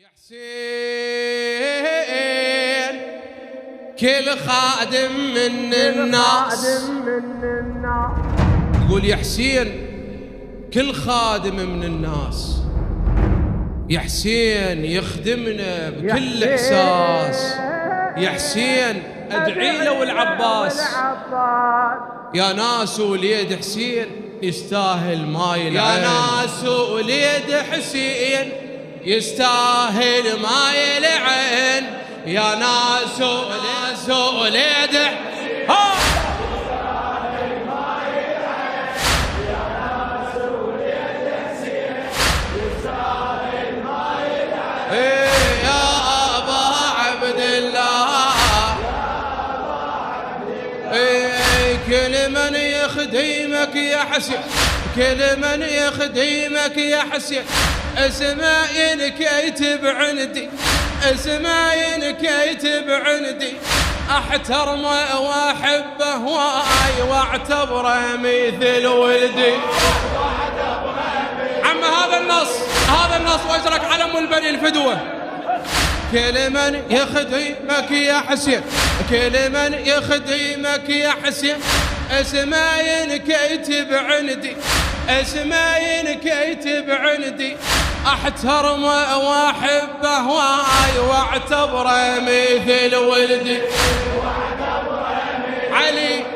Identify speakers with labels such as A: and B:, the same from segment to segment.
A: يا حسين كل خادم من الناس، تقول يا حسين كل خادم من الناس، يا حسين يخدمنا بكل إحساس، يا حسين أدعي له والعباس، يا ناس وليد حسين يستاهل ما يلعن، يا ناس وليد حسين يستاهل ما يلعن، يا ناس وليد ها كل من يخدمك يا حسين، كل من يخدمك يا حسين اسمع ينكتب عندي، اسمع ينكتب عندي، احترمه واحبه واي واعتبره مثل ولدي. عم هذا النص وازرق علم البني الفدوه. كل من يخدمك يا حسين، كل من يخدمك يا حسين اسمع ينكتب عندي، اسمع ينكتب عندي، احترمه واحبه واي واعتبره مثل ولدي.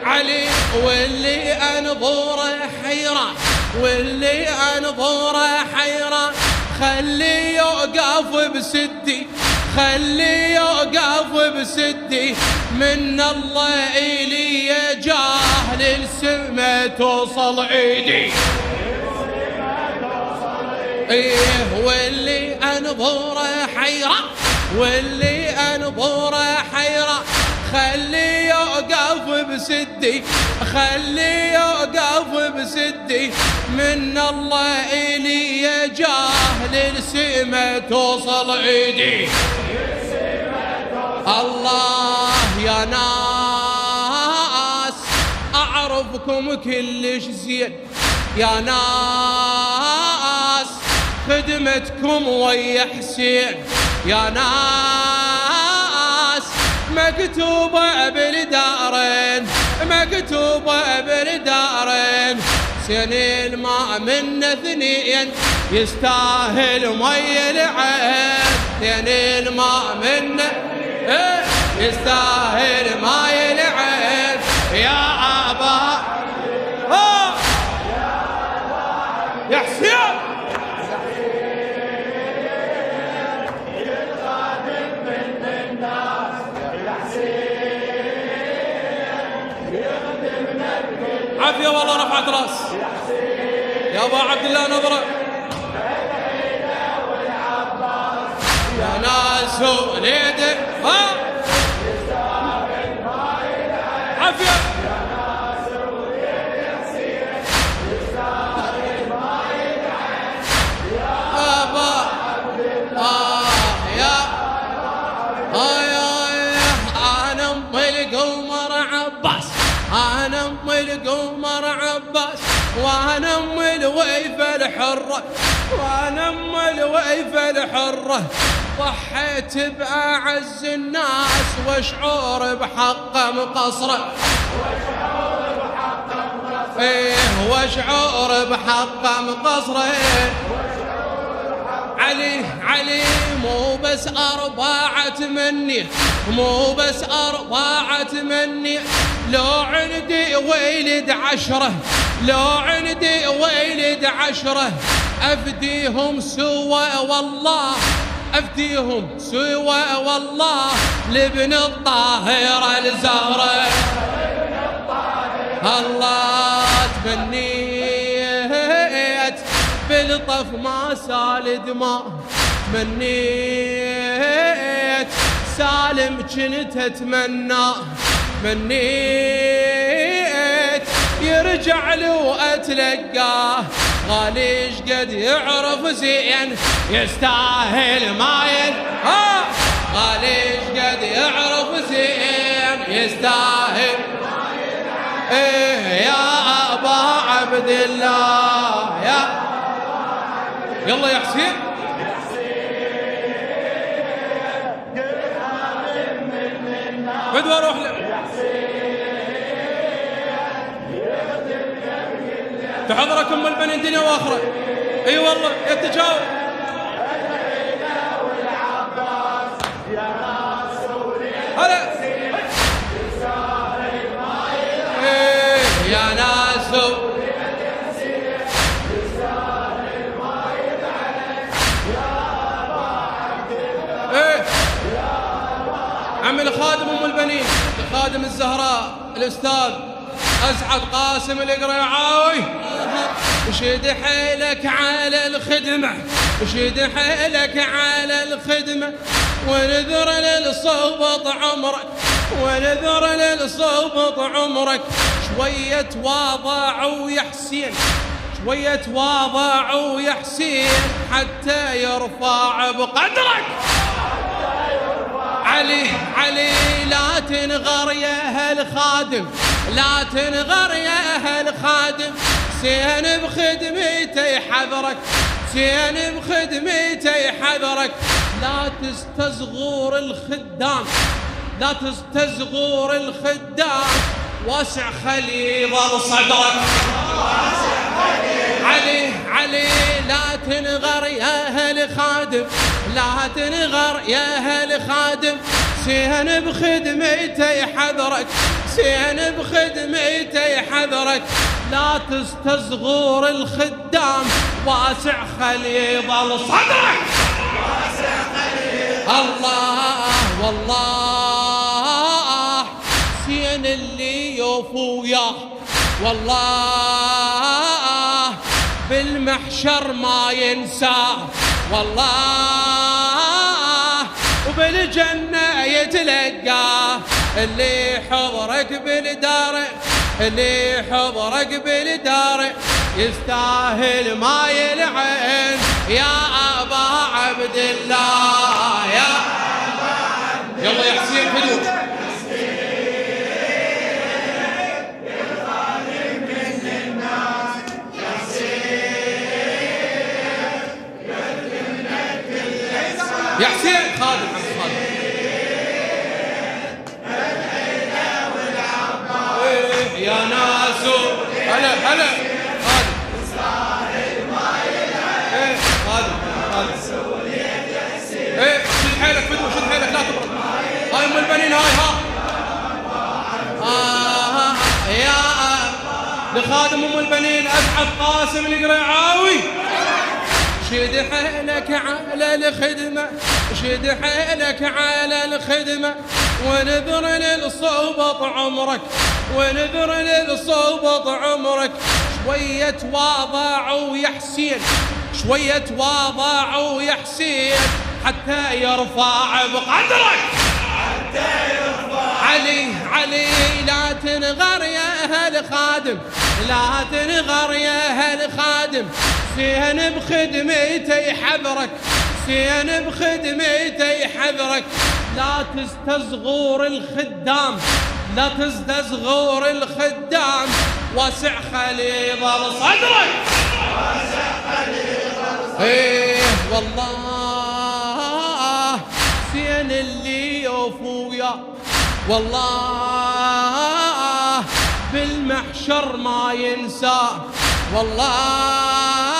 A: علي واللي انظره حيران، واللي انظره حيران، خلي يوقف بسدي، خلي يوقف بسدي، من الله إلي جاه للسما توصل ايدي. ايه واللي انظره حيران، واللي انظره حيران، خلي يوقف بسدي، خلي يوقف بسدي، من الله إلي جاه للسما توصل ايدي. الله يا ناس أعرفكم كلش زين، يا ناس خدمتكم ويا حسين، يا ناس مكتوبة بالدارين، مكتوبة بالدارين، سنين ما من اثنين يستاهل مي العين، سنين ما من يستاهل ما يلعن، يا أبا يا حسين الخادم من الناس، يا حسين يخدمنا بكل عافية والله رفعت راس يا أبا عبد الله نظرة، يا ناس وليد عافية، يا ناس وليد حسين يستاهل ما يلعن، يا أبا يا أنا أم القمر عباس، أنا أم القمر عباس، وأنا أم الويفة الحرة، وأنا أم الويفة الحرة، ضحيت بأعز الناس واشعر بحقه مقصره، ايه واشعر بحقه مقصره. علي مو بس أربعة مني، مو بس أربعة مني، لو عندي ولد عشرة، لو عندي ولد عشرة أفديهم سوا والله، أفديهم سوا والله، لابن الطاهرة الزهرة. الله تمنيت بالطف ما سال دماء، تمنيت سالم كنت اتمنى، تمنيت يرجع له واتلقاه، غالي قد يعرف زين يستاهل ما غالي قد يعرف زين يستاهل ايه يا أبا عبد الله، يا يلا يا حسين فدوى روح له تحضرك ام البنين دنيا واخره. اي والله يتجاوب. هلا يا ناس عم الخادم ام البنين الخادم الزهراء الاستاذ اسعد قاسم القريعاوي، وشد حيلك على الخدمه، وشد حيلك على الخدمه، ونذر للصوبط عمرك، ونذر للصوبط عمرك. شويه تواضع ويا حسين، شويه تواضع ويا حسين، حتى يرفع بقدرك. علي علي لا تنغر يا هالخادم، لا تنغر يا هالخادم، حسين بخدمته يحذرك، حسين بخدمته يحذرك. لا تستصغر الخدام، لا تستصغر الخدام، واسع خلي يظل صدرك. علي علي لا تنغر يا هالخادم، لا تنغر يا هالخادم، حسين بخدمته يحذرك، حسين بخدمته يحذرك. لا تستصغر الخدام، واسع خلي يظل صدرك. الله والله حسين اللي يوفو وياه، والله بالمحشر ما ينساه، والله وبالجنة يتلقاه. اللي حضرك بالدار، اللي حضرك بالدار، يستاهل ما يلعن يا أبا عبد الله. يا يلا يا حسين فدوى. يا حسين خادم عم خادم. يا ناس هلا هلا خادم خادم خادم. شد حيلك فدوى، شد حيلك لا تبرد. هاي ام البنين هاي يا لخادم ام البنين اسعد قاسم القريعاوي. شد حيلك على الخدمة، شد حيلك على الخدمة، ونذر للصوبط عمرك، ونذر للصوبط عمرك. شوية تواضع ويا حسين، شوية تواضع ويا حسين، حتى يرفع بقدرك. حتى يرفع. علي علي لا تنغر يا هالخادم، لا تنغر يا هالخادم، حسين بخدمته يحذرك، حسين بخدمته يحذرك. لا تستصغر الخدام، لا تستصغر الخدام، واسع خلي يظل صدرك. واسع خلي يظل صدرك. ايه والله حسين اللي يوفو وياه، والله بالمحشر ما ينساه، والله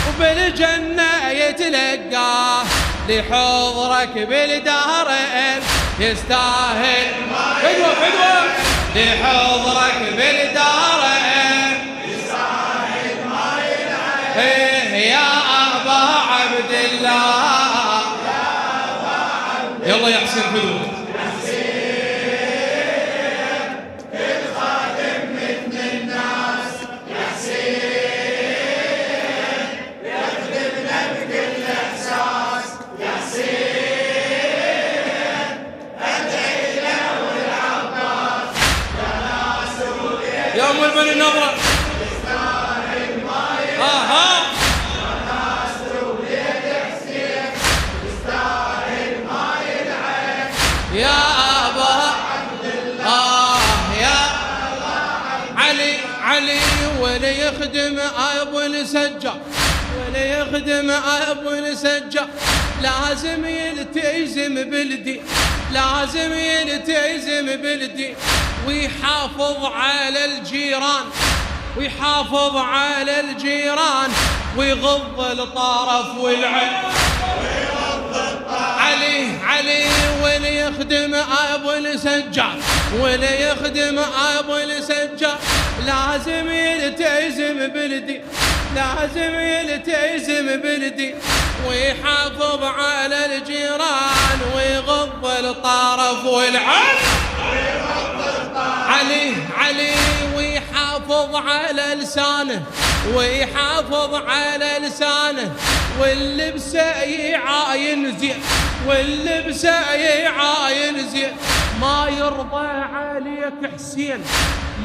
A: وبالجنة يتلقاه. لحضرك بالدارين يستاهل فدوى فدوى، لحضرك بالدارين يستاهل ما يلعن. يا أبا عبد الله، يلا يا حسين فدوى. يا ام البنين نظرة يا أبا يا علي علي، ولا يخدم أبو السجار، ولا يخدم أبو السجار. لازم يلتزم بالدين، لازم يلتزم بالدين، ويحافظ على الجيران، ويحافظ على الجيران، ويغض الطرف والعين. علي واللي يخدم ابو السجاد، واللي يخدم ابو السجاد لازم يلتزم بالدين، لازم يلتزم بالدين، ويحافظ على الجيران، ويغض الطرف والعين. علي ويحافظ على لسانه، ويحافظ على لسانه، واللبسه يعاين زين، واللبسه يعاين زين. ما يرضى عليك حسين،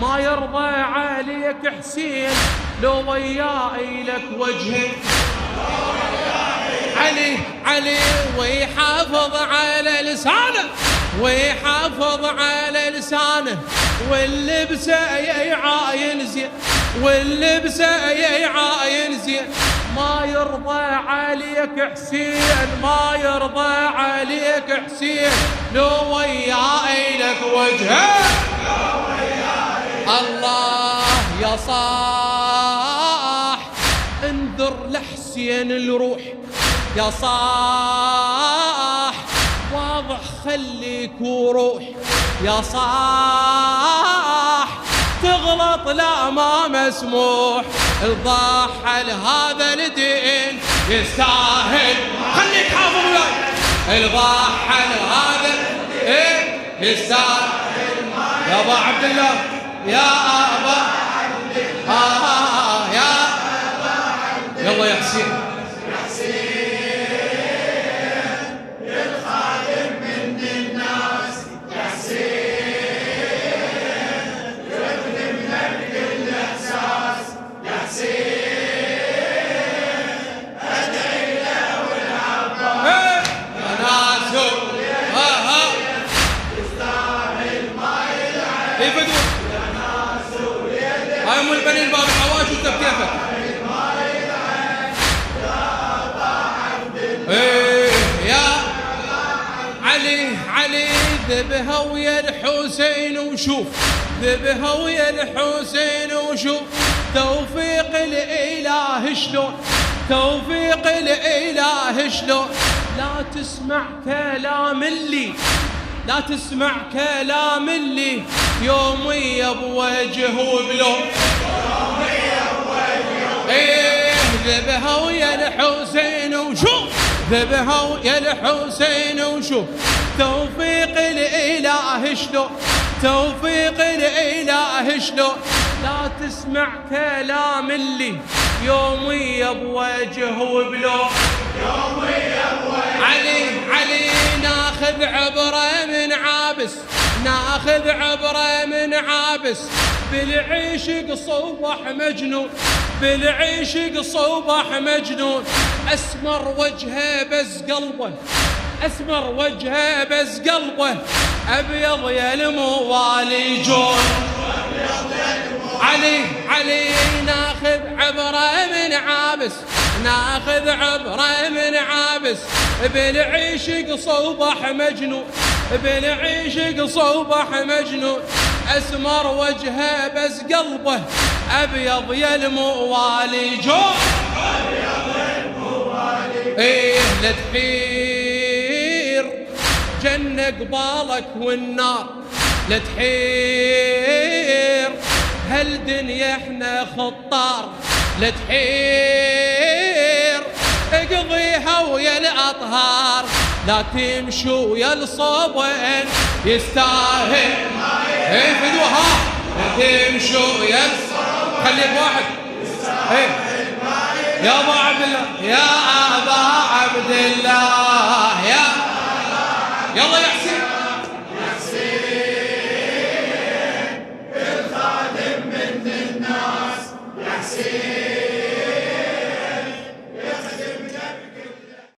A: ما يرضى عليك حسين لو وياي لك وجهك. علي ويحافظ على لسانه، ويحافظ على لسانه، واللبسه يعاين زين، واللبسه يعاين زين. ما يرضى عليك حسين، ما يرضى عليك حسين لو وياي لك وجهه. الله يا صاح انذر لحسين الروح، يا صاح واضح خليك وروح، يا صاح تغلط لا ما مسموح. الضحى لهذا الدين يستاهل، خليك حافظ وياي. الضحى لهذا الدين يستاهل. يا ابا عبد الله، يا ابا يا يلا يا حسين،
B: يا حسين الخادم من الناس، يا حسين يخدم لك كل احساس، يا حسين ادعي له والعباس.
A: يا ناس
B: يستاهل ما يلعب،
A: يفدون
B: يا ناس ويدعي
A: هاي ام البنين باب الحواش وانت بكيفك. يا علي ذبها ويا الحسين وشوف، ذبها ويا الحسين وشوف. توفيق الاله شلون، توفيق الاله شلون. لا تسمع كلام اللي، لا تسمع كلام اللي يومي بوجه وبلون. ذبها ويا الحسين وشوف، ذبها ويا الحسين وشوف. توفيق الاله شلون، توفيق الاله شلون. لا تسمع كلام اللي يومي بوجه وبلون. علي ناخذ عبره من عابس، ناخذ عبره من عابس. بالعشق صبح مجنون، بالعشق صبح مجنون. اسمر وجهه بس قلبه، اسمر وجهه بس قلبه. ابيض يا الموالي جون. علي ناخذ عبره من عابس، ناخذ عبره من عابس. بالعشق صبح مجنون، بالعشق صبح مجنون. اسمر وجهه بس قلبه. ابيض يا الموالي جون. ايه لا تحير جنة قبالك والنار، لا تحير هالدنيا احنا خطار. لا تحير اقضيها ويا الاطهار. لا تمشوا ويا الصبن يستاهل. ايه فدوها. لا تمشوا ويا الصبن، خليك واحد. ايه يا ابا عبد الله، يا ابا عبد الله.